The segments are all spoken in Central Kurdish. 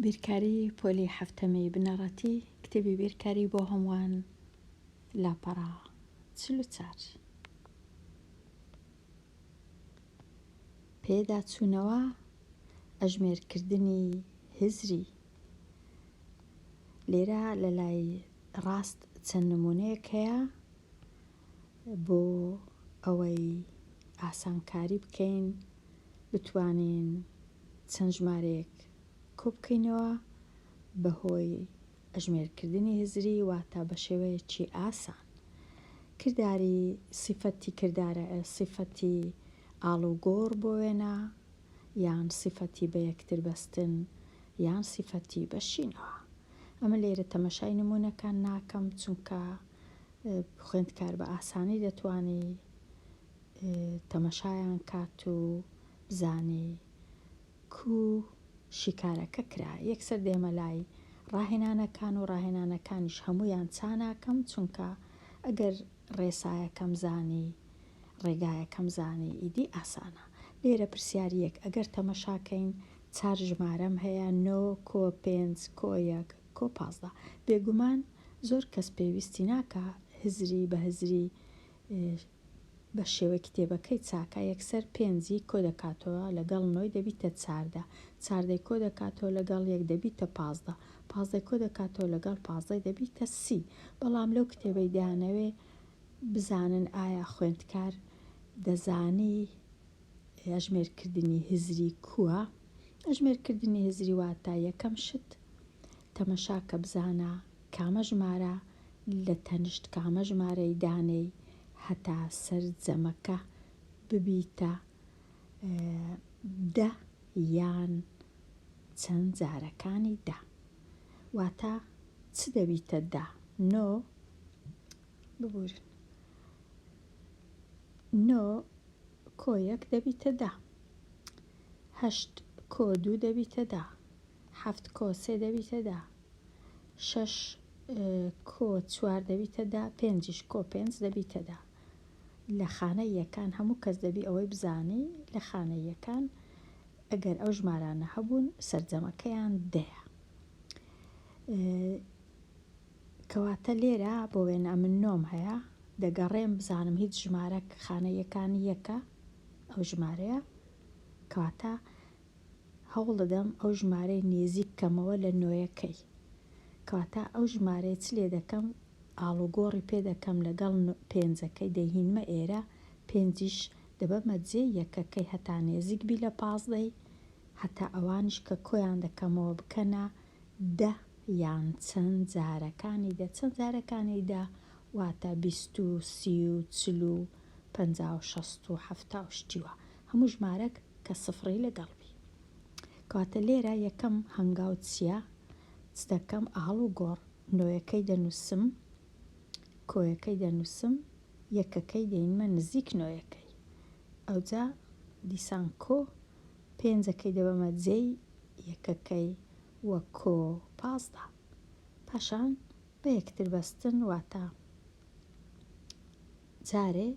بیرکاری پۆلی هەفتەمەی بنەڕەتی کتێبی بیرکاری بۆ هەمووان لاپەڕا 44 پێداچوونەوە ئەژمێرکردنی هزری. لێرە لە لای ڕاست چەند نمونەیەک هەیە بۆ ئەوەی ئاسانکاری بکەین بتوانین چەند ژمارەیەک کۆبکەینەوە بەهۆی ئەژمێرکردنی هزری واتە بە شێوەیەکی ئاسان. کردداری سیفەتی کردارە سیفەتی ئاڵوگۆڕ بۆ وێنە یان سیفەتی بە یەکتر بەستن یان سیفەتی بەشینەوە. ئەمە لێرە تەمەشای نمونەکان ناکەم چونکە خوێندکار بە ئاسانی دەتوانی تەمەشایان کات و بزانی کو شیکارەکە کرا. یەکسەر دێمە لای ڕاهێنانەکان و ڕاهێنانەکانیش هەمویان چاناکەم چونکە ئەگەر ڕێسایەکەم زانی ڕێگایەکەم زانی ئیدی ئاسانە. لێرە پرسیاریەک ئەگەر تەمەشاکەین 4 ژمارەم هەیە 9 کۆ 5 کۆ 1 کۆ 15 بێگومان زۆر کەس پێویستی ناکە هزری بە هزری بە شێوەی کتێبەکەی چاکە یەکسەر 5 کۆ دەکاتەوە لەگەڵ 9 دەبیتە 4 4 کۆ دەکاتەوە لەگەڵ 1 دەبیتە 15 15 کۆ دەکاتەوە لەگەڵ 15 دەبیتە 30. بەڵام لەو کتێبەی دانەوێ بزانن ئایا خوێندکار دەزانی ئەژمێرکردنی هزری کووە. ئەژمێرکردنی هزری واتە یەکەم شت تەمەشا کە بزانە کامە ژمارە لە تەنشت کامە ژمارەی دانەی هەتا سەر جەمەکە ببیتە 10 یان چەند جارەکانی 10 واتە چ دەبیتە 10 9 ببورن 9 کۆ 1 دەبیتە 10 8 کۆ 2 دەبیتە 10 7 کۆ 3 دەبیتە 10 6 کۆ 4 دەبیتە 10 5 کۆ 5 دەبیتە 10. لە خانەی یەکان هەموو کەس دەبی ئەوەی بزانی لە خانەی یەکان ئەگەر ئەو ژمارانە هەبوون سەرجەمەکەیان دەیە. کەواتە لێرە بۆ وێنە من نۆم هەیە دەگەڕێم بزانم هیچ ژمارە خانە یەکانی یەکە ئەو ژمارەیە کەواتە هەوڵ دەدەم ئەو ژمارەی نێزیک کەمەوە لە نۆیەکەی کەواتە ئەو ژمارەی چ لێ دەکەم ئاڵوگۆڕی پێ دەکەم لەگەڵ 5ەکەی دەهینمە ئێرە 5 دەبەمە جێ یەکەکەی هەتا نێزیک بی لە 15 هەتا ئەوانش کە کۆیان دەکەمەوە بکەنە 10 یان چەند جارەکانی 10 چەند جارەکانی 10 واتە 20 و 30 و 40 و 50 و 60 و 70 و شتیوە هەموو ژمارەك کە سفری لەگەڵبی. کەواتە لێرە یەکەم هەنگاوت چییە؟ چ دەکەم ئاڵوگۆڕ نۆیەکەی دەنووسم کۆیەکەی دەنووسم یەکەکەی دەینمە نزیک نۆیەکەی ئەوجا دیسان کۆ 5ەکەی دەبەمە جێی یەکەکەی وە کۆ 15 پاشان بە یەکتر بەستن واتە جارێ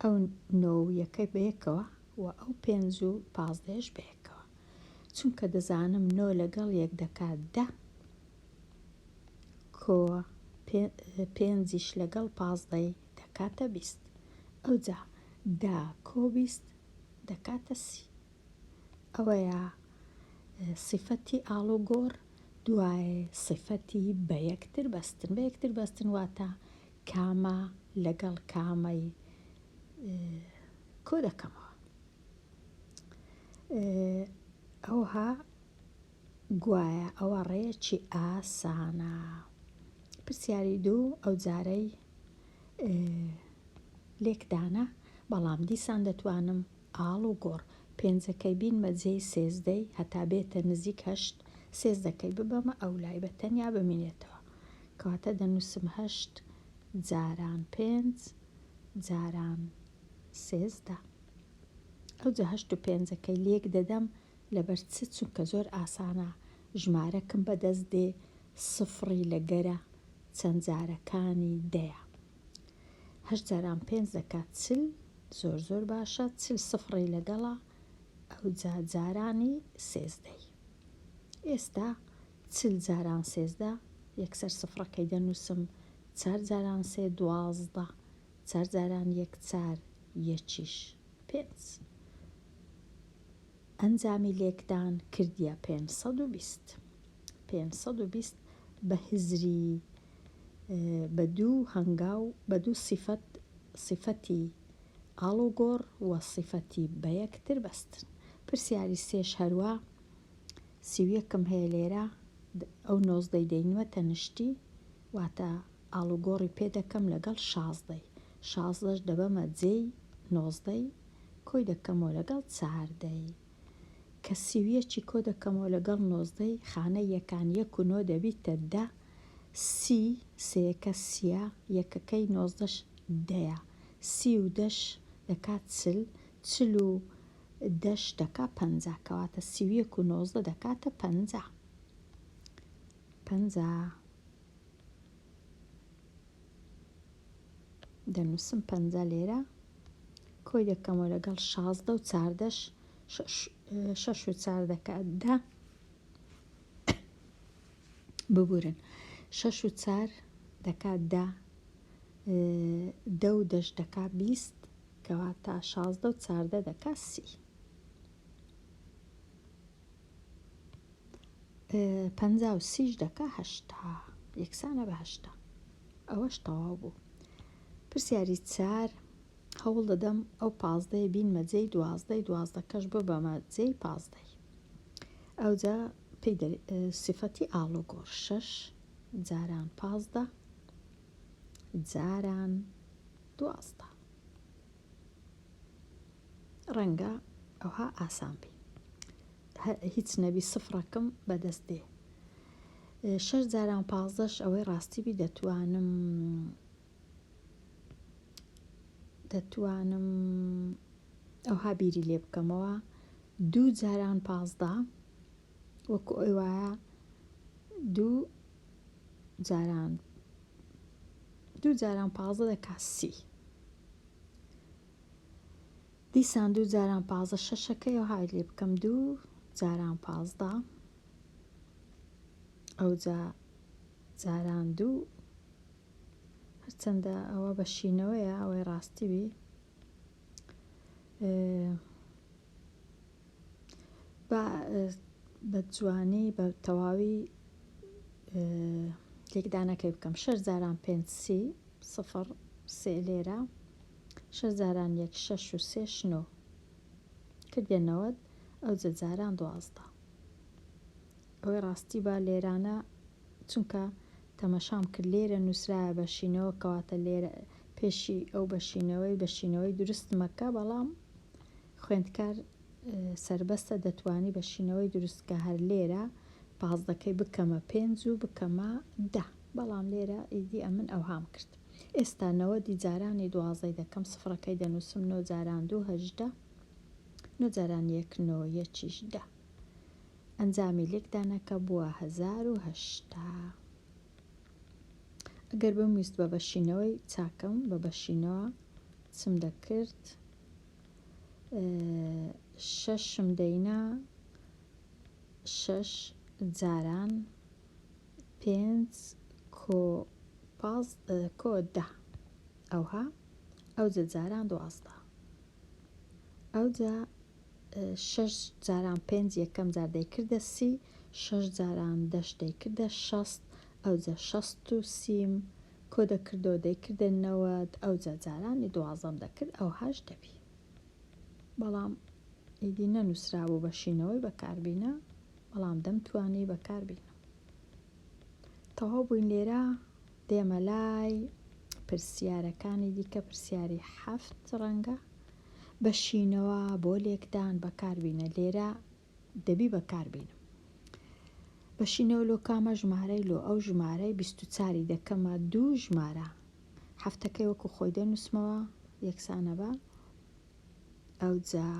ئەو 9 یەکەی بەیەکەوە و ئەو 5 و 15ش بەیەکەوە چونکە دەزانم 9 لەگەڵ 1 دەکات 10 کۆ 5ش لەگەڵ 15 دەکاتە 20 ئەوجا 10 کۆ 20 دەکاتە 30. ئەوەیە سیفەتی ئاڵوگۆڕ. دوایێ سیفەتی بە یەکتر بەستن. بە یەکتر بەستن واتە کامە لەگەڵ کامەی کۆ دەکەمەوە. ئەوها گوایە ئەوە ڕێیەکی ئاسانە. پرسیاری 2 ئەو جارەی لێکدانە بەڵام دیسان دەتوانم ئاڵوگۆڕ 5ەکەی بینمە جێی 13 هەتا بێتە نزیک 8 13ەکەی ببەمە ئەو لای بە تەنیا بمێنێتەوە کەواتە دەنووسم 8 جاران 5 جاران 13 ئەوجا 8 و 5ەکەی لێک دەدەم لەبەر چ چونکە زۆر ئاسانە ژمارەکەم بەدەست دێ سفری لەگەرە چەند جارەکانی دەیە 8 جاران 5 دەکات 40 زۆر زۆر باشە 40 سفری لەگەڵە ئەوجا جارانی 13 ئێستا 40 جاران 13 یەکسەر سفرەکەی دەنووسم 4 جاران 3 12 4 جاران 1 4 1 5 ئەنجامی لێکدان کردیە 520 520 بە هزری بە دوو هەنگاو بە دوو سیفەتی ئاڵوگۆڕ وە سیفەتی بە یەکتر بەستن. پرسیاری سێش هەروە سیویەکم هەیە لێرە ئەو 19 دەینوە تەنشتی واتە ئاڵوگۆڕی پێ دەکەم لەگەڵ 16 16 دەبەمە جێی 19 کۆی دەکەمەوە لەگەڵ 4 کە سیویەکی کۆ دەکەمەوە لەگەڵ 19 خانە یەکان 1 و 9 دەبیتە 10 سی سەیەکە سیە یەکەکەی 19 دەیە سی و دەش دەکات 40 و دەش دەکات 50 کەواتە سیویەک و 19 دەکاتە 50 دەنووسم 50 لێرە کۆی دەکەمەوە لەگەڵ 16 و 4 6 و 4 دەکات 10 ببورن 6 و 4 دەکات 10 و دەش دەکات 20 کەواتە 16 و 4 دەکات 30 50 و 30 دەکات 80 یەکسانە بە 80 ئەوەش تەواو بوو. پرسیاری 4 هەوڵ دەدەم ئەو 15 بینمە جێی 12 کەش ببەمە جێی 15 ئەوجا سیفەتی ئاڵوگۆڕ 6 جاران 15 جاران 12 ڕەنگە ئەوها ئاسان بی هیچ نەبی سفرەکەم بەدەست دێ 6 جاران 15 ئەوەی ڕاستی بی دەتوانم ئەوها بیری لێ بکەمەوە 2 جاران 15 وەکو ئەوی وایە 2 جاران 15 دەکات 30 دیسان 2 جاران 15 شەشەکەی ئەوهای لێ بکەم 2 جاران 15 ئەوجا جاران 2 هەرچەندە ئەوە بەشینەوەیە ئەوەی ڕاستی بی بە جوانی بە تەواوی لێکدانەکەی بکەم 6 جاران 5 30 صفر سێ لێرە 6 جاران 1 6 و 3 9 کردە 90 ئەوجا جاران 12 ئەوەی ڕاستی بە لێرانە چونکە تەمەشام کرد لێرە نووسرایە بەشینەوە کەواتە لێرە پێشی ئەو بەشینەوەی دروستمەکە بەڵام خوێندکار سربەستە دەتوانی بەشینەوەی دروستکە هەر لێرە 15کەی بکەمە 5 و بکەمە 10 بەڵام لێرە ئیدی ئەمن ئەوهام کرد. ئێستا 90 جارانی 12 دەکەم سفرەکەی دەنووسم 9 جاران 2 18 9 جاران 1 9 1 10 ئەنجامی لێکدانەکە بووە 1080. ئەگەر بمویست بە بەشینەوەی چاکەم بە بەشینەوە چم دەکرد 6 دەینا 6 جاران 5 کۆ 10 ئەوها ئەوجا جاران 12 ئەوجا 6 جاران 5 یەکەم جار دەیکردە 30 6 جاران 10 دەیکردە 60 ئەوجا 60 و 30 کۆ دەکردەوە دەیکردە 90 ئەوجا جارانی 12 دەکرد ئەوهاش دەبی بەڵام ئیدی نەنووسرابوو بەشینەوەی بەکاربینە بەڵام دەمتوانی بەکاربینە. تەواو بووین لێرە دێمە لای پرسیارەکانی دیکە پرسیاری 7 ڕەنگە بەشینەوە بۆ لێکدان بەکاربینە لێرە دەبی بەکاربینم بەشینەوە لۆ کامە ژمارەی لۆ ئەو ژمارەی 24 دەکەمە 2 ژمارە هەفتەکەی وەکو خۆی دەنووسمەوە یەکسانە بە ئەوجا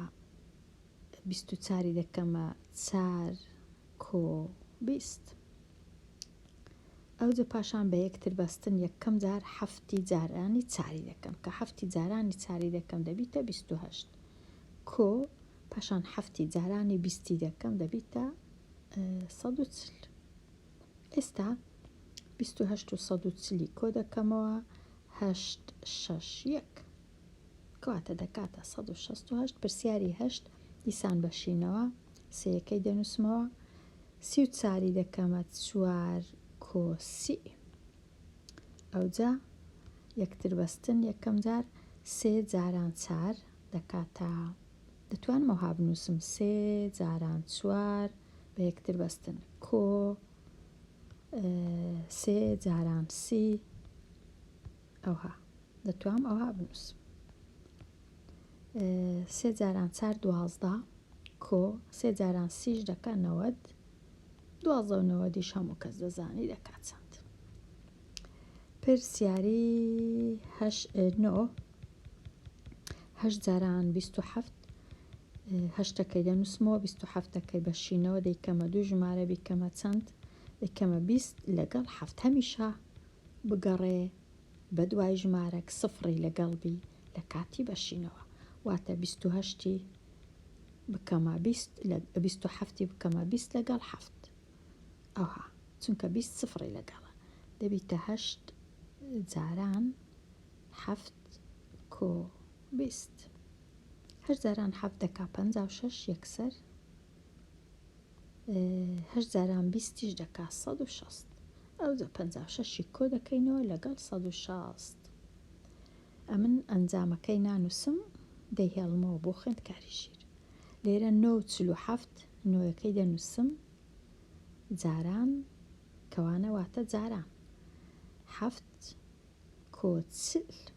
24 دەکەمە 4 کۆ 20 ئەوجا پاشان بە یەکتر بەستن یەکەم جار هەفتی جارانی چاری دەکەم کە هەفتی جارانی چاری دەکەم دەبیتە 28 کۆ پاشان هەفتی جارانی 20 دەکەم دەبیتە 140. ئێستا 28 و 140 کۆ دەکەمەوە 861 کەواتە دەکاتە 168. پرسیاری 8 دیسان بەشینەوە سەیەکەی دەنووسمەوە 34 دەکەمە 4 کۆ 30 ئەوجا یەکتر بەستن یەکەم جار 3 جاران 4 دەکاتە دەتوانم ئەوها بنووسم 3 جاران 4 بە یەکتر بەستن کۆ 3 جاران 30 ئەوها دەتوانم ئەوها بنووسم 3 جاران 4 12 کۆ 3 جاران 30 دەکا 90 12 و 90 هەموو کەس دەزانی دەکات چەند. پرسیاری 9 8 جاران 27 هەشتەکەی دەنووسمەوە 27ەکەی بەشینەوە دەیکەمە دوو ژمارە بیکەمە چەند دەیکەمە 20 لەگەڵ 7 هەمیشە بگەڕێ بە دوای ژمارەك سفری لەگەڵبی لە کاتی بەشینەوە واتە 28 بکەمە 27 بکەمە 20 لەگەڵ 7 ئەوها چونکە 20 سفری لەگەڵە دەبیتە 8 جاران 7 کۆ 20 8 جاران 7 دەکا 56 یەکسەر 8 جاران 20 دەکا 160 ئەوجا 56 کۆ دەکەینەوە لەگەڵ 160 ئەمن ئەنجامەکەی نانووسم دەیهێڵمەوە بۆ خوێندکاری ژیر لێرە 947 نۆیەکەی دەنووسم جاران کەوانە واتە جاران 7 کۆ 40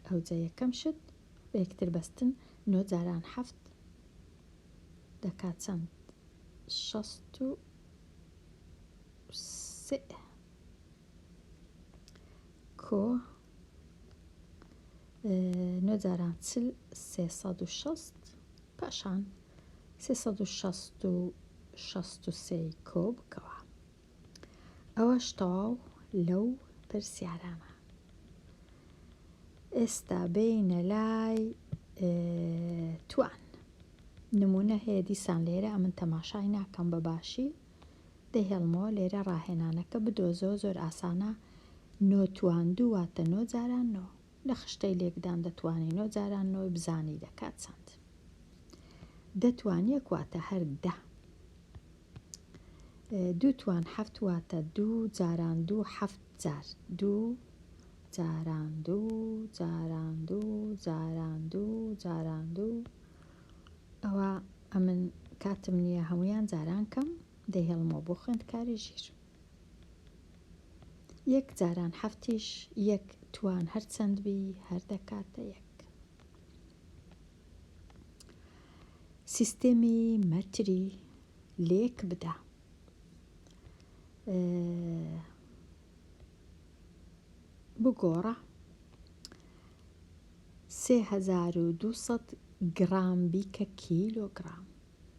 ئەوجا یەکەم شت بە یەکتر بەستن 9 جاران 7 دەکات چەند 63 کۆ 9 جاران 40 360 پاشان 363 کۆ بکەوە. ئەوەش تەواو لەو پرسیارانە. ئێستا بینە لای توان نمونە هەیە دیسان لێرە ئەمن تەماشای ناکەم بە باشی دەهێڵمەوە لێرە ڕاهێنانەکە بدۆزەوە زۆر ئاسانە 9 توان 2 واتە 9 جاران 9 لە خشتەی لێکدان دەتوانی 9 جاران 9 بزانی دەکات چەند دەتوانیەک واتە هەر 10 2 توان 7 واتە 2 جاران 2 7 جار 2 جاران 2 جاران 2 جاران 2 جاران 2 ئەوە ئەمن کاتم نییە هەمویان جاران کەم دەهێڵمەوە بۆ خوێندکاری ژیر 1 جاران 7 1 توان هەر چەند بی هەر دەکاتە 1 سیستێمی مەتری لێک بدە بگۆڕە 3200 گرام بیکە کیلۆگرام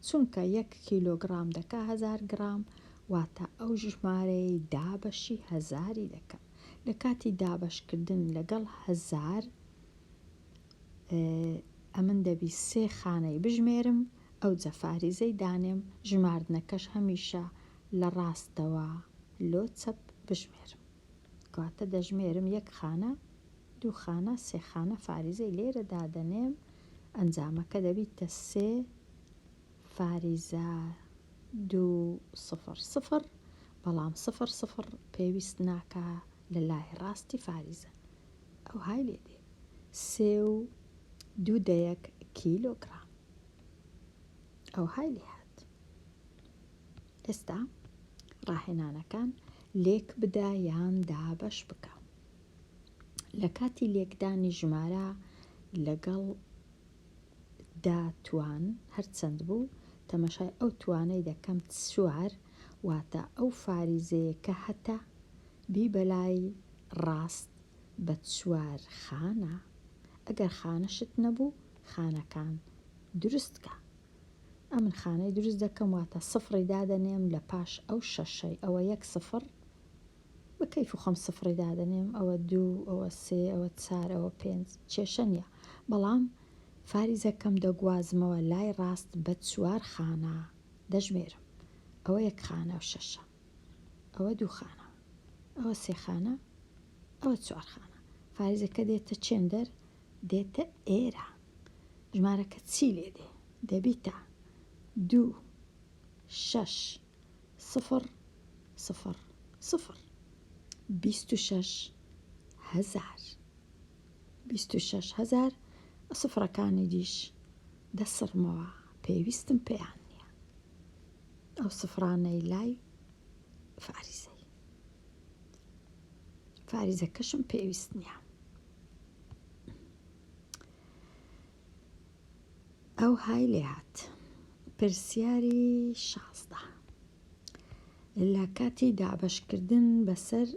چونکە 1 کیلۆگرام دەکا 1000 گرام واتە ئەو ژمارەی دابەشی هەزاری دەکەم لە کاتی دابەشکردن لەگەڵ 1000 ئەمن دەبی 3 خانەی بژمێرم ئەو جەفاریزەی دانێم ژماردنەکەش هەمیشە لە ڕاستەوە لۆ چەپ بژمێرم کەواتە دەژمێرم 1 خانە 2 خانە 3 خانە فاریزەی لێرە دادەنێم ئەنجامەکە دەبیتە 3 فاریزە 2 0 0 بەڵام 0 0 پێویست ناکە لە لای ڕاستی فاریزە ئەو های لێ دێ 3 و 2 کیلۆگرام ئەو های لێ هات. ئێستا ڕاهێنانەکان لێک بدە یان دابەش بکە لە کاتی لێکدانی ژمارە لەگەڵ توان هەرچەند بوو تەمەشای ئەو توانەی دەکەم 4 واتە ئەو فاریزەیە کە هەتە بی بەلای ڕاست بە 4 خانە ئەگەر خانەشت نەبوو خانەکان دروستکە ئەمن خانەی دروست دەکەم واتە سفری دادەنێم لە پاش ئەو شەشەی ئەوە 1 سفر بە کەیف و خەم سفری دادەنێم ئەوە 2 ئەوە 3 ئەوە 4 ئەوە 5 کێشە نییە بەڵام فاریزەکەم دەگوازمەوە لای ڕاست بە 4 خانە دەژمێرم. ئەوە 1 خانە و 6، ئەوە 2 خانە، ئەوە 3 خانە، ئەوە 4 خانە. فاریزەکە دێتە چێندەر؟ دێتە ئێرە. ژمارەکە چی لێ دێ؟ دەبیتە 2 6 0 0 0 26,000. 26,000 سفرەکانی دیش دەسڕمەوە، پێویستم پێیان نییە. ئەو سفرانەی لای فاریزەی، فاریزەکەشم پێویست نییە. ئەو های لێ هات. پرسیاری 16 لە کاتی دابەشکردن بەسەر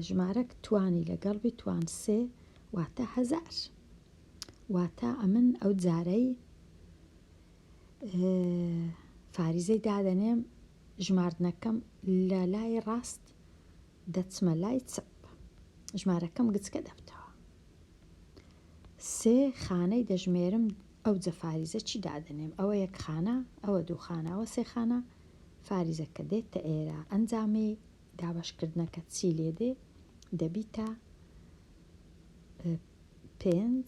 ژمارەك توانی لەگەڵ بی توان 3 واتە 1000. واتە ئەمن ئەو جارەی فاریزەی دادەنێم ژماردنەکەم لە لای ڕاست دەچمە لای چەپ، ژمارەکەم گچکە دەبتەوە. 3 خانەی دەژمێرم، ئەو جە فاریزە چی دادەنێم؟ ئەوە 1 خانە، ئەوە 2 خانە، ئەوە 3 خانە. فاریزەکە دێتە ئێرە. ئەنجامی دابەشکردنەکە چی لێ دێ؟ دەبیتە 5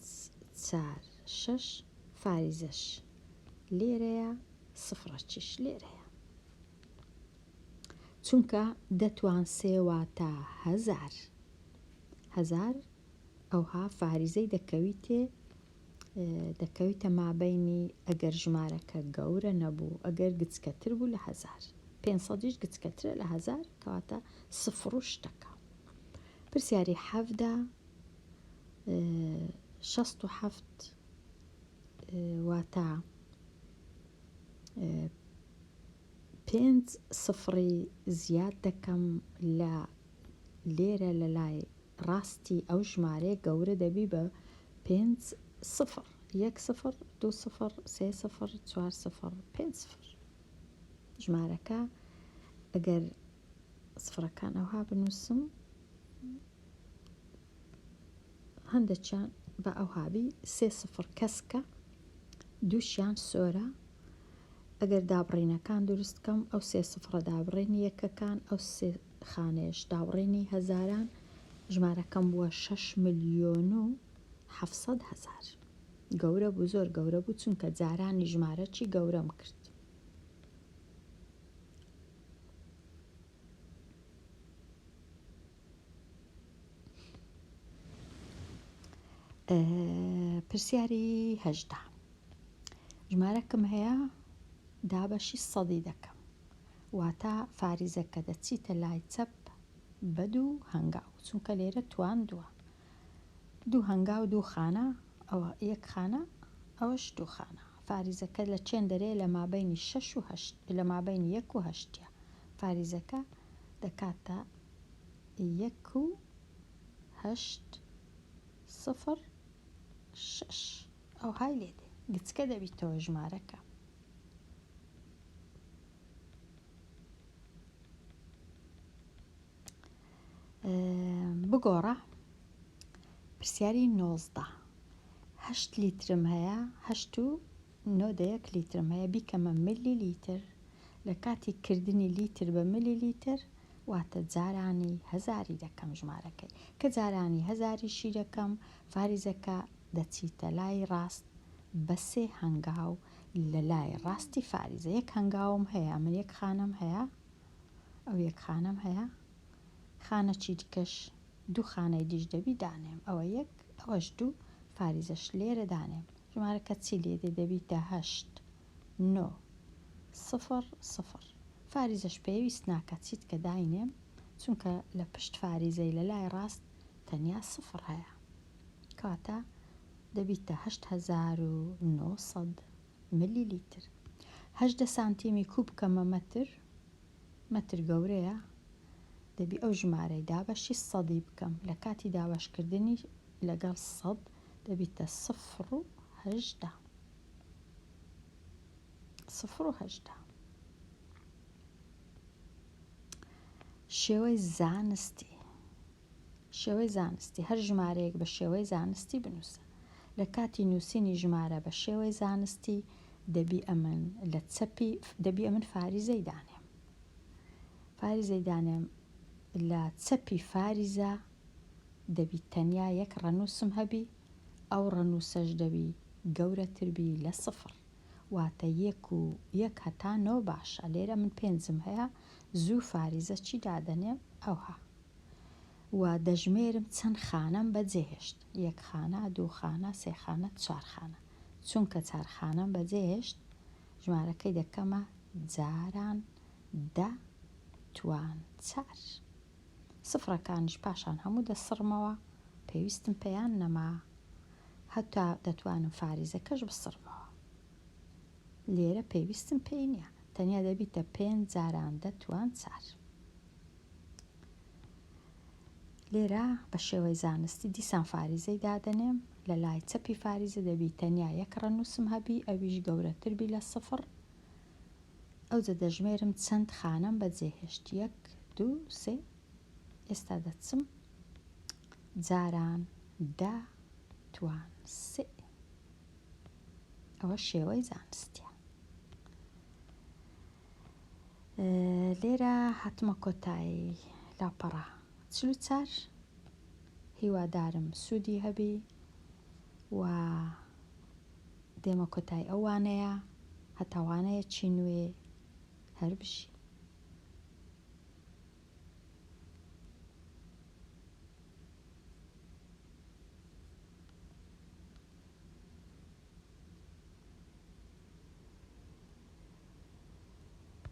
4 6. فاریزەش لێرەیە، سفرەکیش لێرەیە. چونکە دەتوان 3 واتە 1000. 1000 ئەوها فاریزەی دەکەویتە مابەینی ئەگەر ژمارەکە گەورە نەبوو، ئەگەر گچکەتر بوو لە 1000. 500 گچکەترە لە 1000 کەواتە 0 شتەکە. پرسیاری 17 67 واتە 5 سفری زیاد دەکەم لە لێرە لە لای ڕاستی ئەو ژمارەیە گەورە دەبی بە 5 0. 1 0 2 0 3 0 4 0 5 0. ژمارەکە ئەگەر سفرەکان ئەوها بنووسم هەندێکیان بە ئەوهابی 3 0 کەسکە، دووشیان سۆرە. ئەگەر دابڕینەکان دروستکەم ئەو 3 سفرە دابڕێنی یەکەکان، ئەو 3 خانێش دابڕێنی هەزاران، ژمارەکەم بووە 6,700,000. گەورە بوو، زۆر گەورە بوو، چونکە جارانی ژمارە چی گەورەم کرد. پرسیاری 18 ژمارەکەم هەیە دابەشی 100 دەکەم، واتە فاریزەکە دەچیتە لای چەپ بە 2 هەنگاو، چونکە لێرە توان 2. 2 هەنگاو 2 خانە، ئەوە 1 خانە، ئەوەش 2 خانە. فاریزەکە لە چێن دەرێ؟ لە مابەینی 6 و 8، لە مابەینی 1 و 8. فاریزەکە دەکاتە 1 و 8 0 6. ئەو های لێ دێ، گچکە دەبیتەوە ژمارەکە. بگۆڕە. پرسیاری 19 8 لیترم هەیە، 8 و 9 لیترم هەیە، بیکەمە ملی لیتر. لە کاتی کردنی لیتر بە ملی لیتر واتە جارانی هەزاری دەکەم ژمارەکەی، کە جارانی هەزاریشی دەکەم. فاریزەکە دەچیتە لای ڕاست بە 3 هەنگاو لە لای ڕاستی فاریزە. 1 هەنگاوم هەیە، من 1 خانەم هەیە، ئەو 1 خانەم هەیە، خانەکی دیکەش 2 خانەی دیش دەبی دانێم، ئەوە 1 ئەوەش 2. فاریزەش لێرە دانێم، ژمارەکە چی لێ دێ؟ دەبیتە 8 9 0 0. فاریزەش پێویست ناکە چیت کە داینێم، چونکە لە پشت فاریزەی لە لای ڕاست تەنیا 0 هەیە، کاتە دەبیتە 8,900 ملی لیتر. 18 سانتیمی کوب کەمە مەتر، مەتر گەورەیە، دەبی ئەو ژمارەی دابەشی 100 بکەم. لە کاتی دابەشکردنی لەگەڵ 100 دەبیتە 0 و 18. 0 و 18. شێوەی زانستی هەر ژمارەیەک بە شێوەی زانستی بنووسە. لە کاتی نووسینی ژمارە بە شێوەی زانستی دەبی ئەمن فاریزەی دانێم. فاریزەی دانێم لە چەپی فاریزە دەبی تەنیا یەک ڕەنووسم هەبی، ئەو ڕەنووسەش دەبی گەورەتربی لە 0 واتە 1 هەتا 9 باشە. لێرە من 5 هەیە، زوو فاریزە چی دادەنێم ئەوها و دەژمێرم چەند خانەم بەجێهێشت، 1 خانە، 2 خانە، 3 خانە، 4 خانە. چونکە 4 خانەم بەجێهێشت ژمارەکەی دەکەمە جاران 10 توان 4. سفرەکانیش پاشان هەموو دەسڕمەوە، پێویستم پێیان نەما، هەتا دەتوانم فاریزەکەش بسڕمەوە. لێرە پێویستم پێی نییە، تەنیا دەبیتە 5 جاران 10 توان 4. لێرە بە شێوەی زانستی دیسان فاریزەی دادەنێم. لە لای چەپی فاریزە دەبی تەنیا یەک ڕەنووسم هەبی، ئەویش گەورەتربی لە 0. ئەوجە دەژمێرم چەند خانەم بەجێهێشت، 1 2 3. ئێستا دەچم جاران 10 توان 3. ئەوە شێوەی زانستیە. لێرە هاتمە کۆتایی لاپەڕە 44. هیوادارم سوودی هەبی و دێمە کۆتای ئەوانەیە هەتاوانەیە چی نوێ هەر بشی.